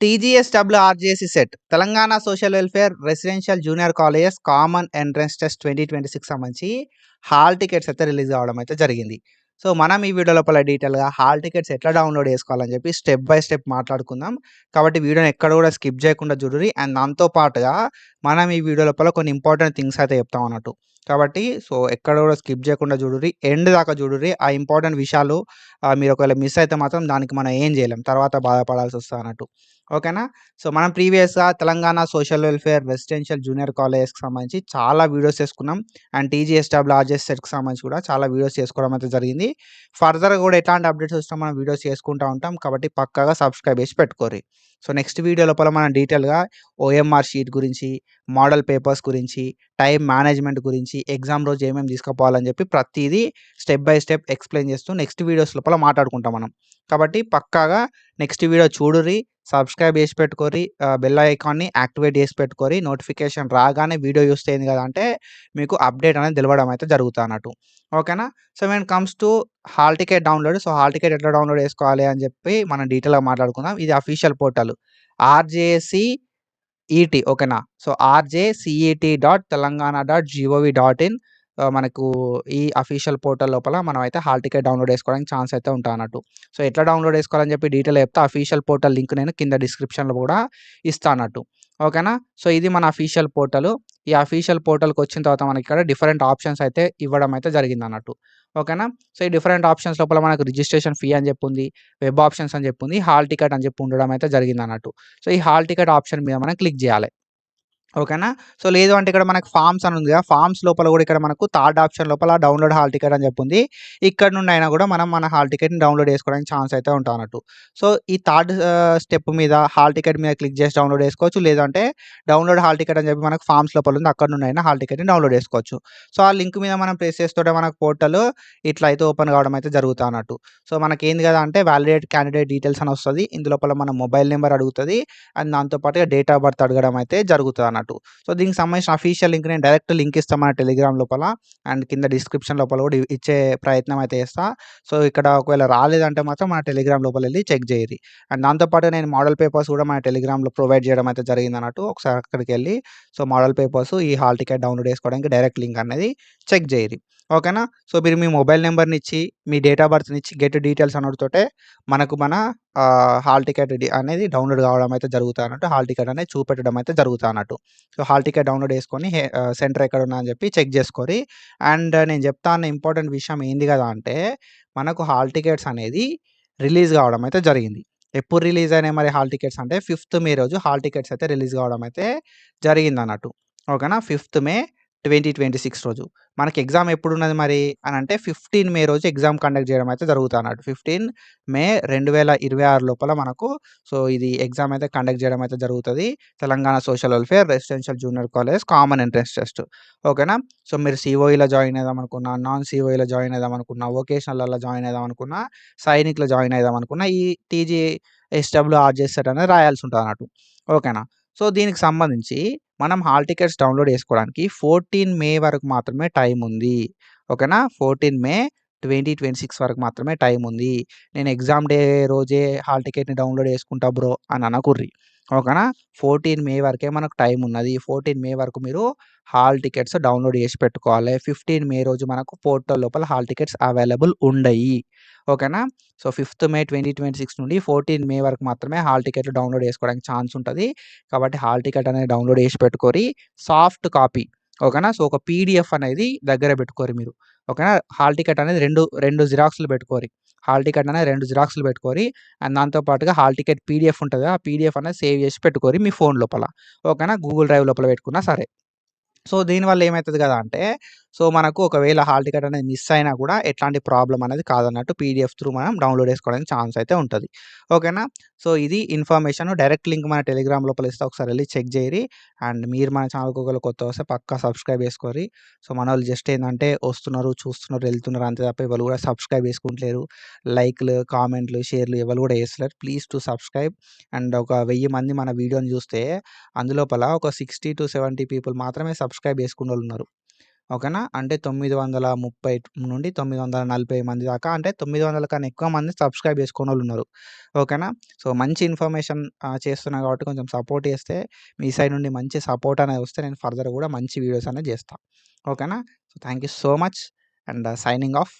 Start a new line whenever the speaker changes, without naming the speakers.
టీజీఎస్డబ్ల్యూఆర్జేసీ CET Telangana social welfare residential junior colleges common entrance test 2026 సంబంధించి hall tickets అయితే release అవ్వడం అయితే జరిగింది. సో మనం ఈ వీడియో లోపల డీటెయిల్గా హాల్ టికెట్స్ ఎట్లా డౌన్లోడ్ చేసుకోవాలని చెప్పి స్టెప్ బై స్టెప్ మాట్లాడుకుందాం. కాబట్టి వీడియోని ఎక్కడ కూడా స్కిప్ చేయకుండా చూడండి. అండ్ దాంతో పాటుగా మనం ఈ వీడియో లోపల కొన్ని ఇంపార్టెంట్ థింగ్స్ అయితే చెప్తాం అన్నట్టు. కాబట్టి సో ఎక్కడ కూడా స్కిప్ చేయకుండా చూడండి, ఎండ్ దాకా చూడండి. ఆ ఇంపార్టెంట్ విషయాలు మీరు ఒకవేళ మిస్ అయితే మాత్రం దానికి మనం ఏం చేయలేం, తర్వాత బాధపడాల్సి వస్తుంది అన్నట్టు. ఓకేనా. సో మనం ప్రీవియస్గా Telangana social welfare residential junior కాలేజెస్కి సంబంధించి చాలా వీడియోస్ చేసుకున్నాం. అండ్ టీజీఎస్డబ్ల్యూఆర్జెస్ సెట్కి సంబంధించి కూడా చాలా వీడియోస్ చేసుకోవడం అయితే జరిగింది. ఫర్దర్గా కూడా ఎట్లాంటి అప్డేట్స్ వచ్చినా మనం వీడియోస్ చేసుకుంటూ ఉంటాం. కాబట్టి పక్కాగా సబ్స్క్రైబ్ చేసి పెట్టుకోరి. సో నెక్స్ట్ వీడియో లోపల మనం డీటెయిల్గా ఓఎంఆర్ షీట్ గురించి, మోడల్ పేపర్స్ గురించి, టైం మేనేజ్మెంట్ గురించి, ఎగ్జామ్ రోజు ఏమేమి తీసుకుపోవాలని చెప్పి ప్రతిదీ స్టెప్ బై స్టెప్ ఎక్స్ప్లెయిన్ చేస్తూ నెక్స్ట్ వీడియోస్ లోపల మాట్లాడుకుంటాం మనం. కాబట్టి పక్కాగా నెక్స్ట్ వీడియో చూడుర్రి, సబ్స్క్రైబ్ చేసి పెట్టుకోరి, బెల్ ఐకాన్ని యాక్టివేట్ చేసి పెట్టుకోరి. నోటిఫికేషన్ రాగానే వీడియో చూస్తే ఏంది కదా అంటే మీకు అప్డేట్ అనేది తెలవడం అయితే జరుగుతుంది అన్నట్టు. ఓకేనా. So when comes to hall ticket download, so hall ticket ఎట్లా డౌన్లోడ్ చేసుకోవాలి అని చెప్పి మనం డీటెయిల్గా మాట్లాడుకుందాం. ఇది అఫీషియల్ పోర్టల్ ఆర్జేసి ఈటీ. ఓకేనా. సో rjcet.telangana.gov.in మనకు ఈ అఫీషియల్ పోర్టల్ లోపల మనం అయితే హాల్ టికెట్ డౌన్లోడ్ చేసుకోవడానికి ఛాన్స్ అయితే ఉంటాయి అన్నట్టు. సో ఎట్లా డౌన్లోడ్ చేసుకోవాలని చెప్పి డీటెయిల్ చెప్తా. అఫీషియల్ పోర్టల్ లింక్ నేను కింద డిస్క్రిప్షన్లో కూడా ఇస్తా అన్నట్టు. ఓకేనా. సో ఇది మన అఫీషియల్ పోర్టల్. ఈ అఫీషియల్ పోర్టల్కి వచ్చిన తర్వాత మనకి ఇక్కడ డిఫరెంట్ ఆప్షన్స్ అయితే ఇవ్వడం అయితే జరిగింది అన్నట్టు. ఓకేనా. సో ఈ డిఫరెంట్ ఆప్షన్స్ లోపల మనకు రిజిస్ట్రేషన్ ఫీ అని చెప్పి ఉంది, వెబ్ ఆప్షన్స్ అని చెప్పి ఉంది, హాల్ టికెట్ అని చెప్పి ఉండడం అయితే జరిగింది అన్నట్టు. సో ఈ హాల్ టికెట్ ఆప్షన్ మీద మనం క్లిక్ చేయాలి. ఓకేనా. సో లేదు అంటే ఇక్కడ మనకు ఫార్మ్స్ అని ఉంది కదా, ఫార్మ్స్ లోపల కూడా ఇక్కడ మనకు థర్డ్ ఆప్షన్ లోపల డౌన్లోడ్ హాల్ టికెట్ అని చెప్పి ఉంది. ఇక్కడ నుండి అయినా కూడా మనం మన హాల్ టికెట్ని డౌన్లోడ్ చేసుకోవడానికి ఛాన్స్ అయితే ఉంటాయి అన్నట్టు. సో ఈ థర్డ్ స్టెప్ మీద హాల్ టికెట్ మీద క్లిక్ చేసి డౌన్లోడ్ చేసుకోవచ్చు. లేదంటే డౌన్లోడ్ హాల్ టికెట్ అని చెప్పి మనకు ఫార్మ్స్ లోపల ఉంది, అక్కడ నుండి అయినా హాల్ టికెట్ని డౌన్లోడ్ చేసుకోవచ్చు. సో ఆ లింక్ మీద మనం ప్రెస్ చేస్తుంటే మనకు పోర్టల్ ఇట్లా అయితే ఓపెన్ కావడం అయితే జరుగుతుంది అన్నట్టు. సో మనకి ఏంది కదా అంటే వ్యాలిడేట్ క్యాండిడేట్ డీటెయిల్స్ అని వస్తుంది. ఇందులోపల మన మొబైల్ నెంబర్ అడుగుతుంది అండ్ దాంతోపాటుగా డేట్ ఆఫ్ బర్త్ అడగడం అయితే జరుగుతుంది అన్నట్టు. సో దీనికి సంబంధించిన అఫీషియల్ లింక్ నేను డైరెక్ట్ లింక్ ఇస్తాను మన టెలిగ్రామ్ లోపల, అండ్ కింద డిస్క్రిప్షన్ లోపల కూడా ఇచ్చే ప్రయత్నం అయితే చేస్తా. సో ఇక్కడ ఒకవేళ రాలేదంటే మాత్రం మన టెలిగ్రామ్ లోపల వెళ్ళి చెక్ చేయరి. అండ్ దాంతోపాటు నేను మోడల్ పేపర్స్ కూడా మన టెలిగ్రామ్లో ప్రొవైడ్ చేయడం అయితే జరిగింది అన్నట్టు. ఒకసారి అక్కడికి వెళ్ళి సో మోడల్ పేపర్స్ ఈ హాల్ టికెట్ డౌన్లోడ్ చేసుకోవడానికి డైరెక్ట్ లింక్ అనేది చెక్ చేయరి. ఓకేనా. సో మీరు మీ మొబైల్ నెంబర్ని ఇచ్చి, మీ డేట్ ఆఫ్ బర్త్ని ఇచ్చి గెట్ డీటెయిల్స్ అనడుతోటే మనకు మన హాల్ టికెట్ అనేది డౌన్లోడ్ కావడం అయితే జరుగుతుంది అన్నట్టు. హాల్ టికెట్ అనేది చూపెట్టడం అయితే జరుగుతుంది అన్నట్టు. సో హాల్ టికెట్ డౌన్లోడ్ చేసుకొని సెంటర్ ఎక్కడ ఉన్నా అని చెప్పి చెక్ చేసుకోరి. అండ్ నేను చెప్తా అన్న ఇంపార్టెంట్ విషయం ఏంది కదా అంటే మనకు హాల్ టికెట్స్ అనేది రిలీజ్ కావడం అయితే జరిగింది. ఎప్పుడు రిలీజ్ అయినాయి మరి హాల్ టికెట్స్ అంటే 5th మే రోజు హాల్ టికెట్స్ అయితే రిలీజ్ కావడం అయితే జరిగింది అన్నట్టు. ఓకేనా. 5th మే 2026 రోజు. మనకి ఎగ్జామ్ ఎప్పుడున్నది మరి అని అంటే 15 మే రోజు ఎగ్జామ్ కండక్ట్ చేయడం అయితే జరుగుతుంది అన్నట్టు. 15 మే 2026 లోపల మనకు సో ఇది ఎగ్జామ్ అయితే కండక్ట్ చేయడం అయితే జరుగుతుంది. Telangana social welfare residential junior college common entrance test. ఓకేనా. సో మీరు సిఓఈలో జాయిన్ అయిదాం అనుకున్నా, నాన్ సిఓఈలో జాయిన్ అయిదాం అనుకున్నా, వొకేషనల్లో జాయిన్ అయిదాం అనుకున్నా, సైనిక్లో జాయిన్ అయిదాం అనుకున్నా ఈ టీజీఎస్డబ్ల్యూఆర్జెస్ సెట్ అనేది రాయాల్సి ఉంటుంది అన్నట్టు. ఓకేనా. సో దీనికి సంబంధించి మనం హాల్ టికెట్స్ డౌన్లోడ్ చేసుకోవడానికి 14 మే వరకు మాత్రమే టైం ఉంది. ఓకేనా. 14 మే 2026 వరకు మాత్రమే టైం ఉంది. నేను ఎగ్జామ్ డే రోజే హాల్ టికెట్ని డౌన్లోడ్ చేసుకుంటా బ్రో అని అనకుర్రి. ఓకేనా. 14 మే వరకే మనకు టైం ఉన్నది. 14 మే వరకు మీరు హాల్ టికెట్స్ డౌన్లోడ్ చేసి పెట్టుకోవాలి. 15 మే రోజు మనకు పోర్టల్ లోపల హాల్ టికెట్స్ అవైలబుల్ ఉండయి. ఓకేనా. సో 5th మే 2026 నుండి 14 మే వరకు మాత్రమే హాల్ టికెట్లు డౌన్లోడ్ చేసుకోవడానికి ఛాన్స్ ఉంటుంది. కాబట్టి హాల్ టికెట్ అనేది డౌన్లోడ్ చేసి పెట్టుకోరి. Soft copy. ఓకేనా. సో ఒక పీడిఎఫ్ అనేది దగ్గర పెట్టుకోరి మీరు. ఓకేనా. హాల్ టికెట్ అనేది రెండు జిరాక్స్లు పెట్టుకోరి. హాల్ టికెట్ అనేది 2 జిరాక్స్లు పెట్టుకోరి. అండ్ దాంతో పాటుగా హాల్ టికెట్ పీడిఎఫ్ ఉంటుంది కదా, ఆ పీడిఎఫ్ అనేది సేవ్ చేసి పెట్టుకోరి మీ ఫోన్ లోపల. ఓకేనా. గూగుల్ డ్రైవ్ లోపల పెట్టుకున్నా సరే. సో దీనివల్ల ఏమైతది కదా అంటే సో మనకు ఒకవేళ హాల్ టికెట్ అనేది మిస్ అయినా కూడా ఎట్లాంటి ప్రాబ్లమ్ అనేది కాదన్నట్టు. పీడిఎఫ్ త్రూ మనం డౌన్లోడ్ చేసుకోవడానికి ఛాన్స్ అయితే ఉంటది. ఓకేనా. సో ఇది ఇన్ఫర్మేషన్. డైరెక్ట్ లింక్ మన టెలిగ్రామ్ లోపల ఇస్తా, ఒకసారి వెళ్ళి చెక్ చేయరి. అండ్ మీరు మన ఛానల్‌కి ఒకవేళ కొత్తగా వస్తే పక్కా సబ్స్క్రైబ్ చేసుకోరి. సో మనోళ్ళు జస్ట్ ఏందంటే వస్తున్నారు, చూస్తున్నారు, వెళ్తున్నారు అంతే తప్ప ఎవరు కూడా సబ్స్క్రైబ్ చేసుకుంటలేరు. లైక్‌లు, కామెంట్‌లు, షేర్‌లు ఎవరు కూడా చేస్తలేరు. Please to subscribe. అండ్ ఒక 1000 మంది మన వీడియోని చూస్తే అందులోపల ఒక 60-70 పీపుల్ మాత్రమే సబ్స్క్రైబ్ చేసుకున్నోళ్ళున్నారు. ఓకేనా. అంటే 930 నుండి 940 మంది దాకా, అంటే 900 కన్నా ఎక్కువ మంది సబ్స్క్రైబ్ చేసుకున్నోళ్ళున్నారు. ఓకేనా. సో, మంచి ఇన్ఫర్మేషన్ చేస్తున్నా కాబట్టి కొంచెం సపోర్ట్ చేస్తే, మీ సైడ్ నుండి మంచి సపోర్ట్ అనేది వస్తే నేను ఫర్దర్ కూడా మంచి వీడియోస్ అనేది చేస్తా. ఓకేనా. So, thank you so much and signing off.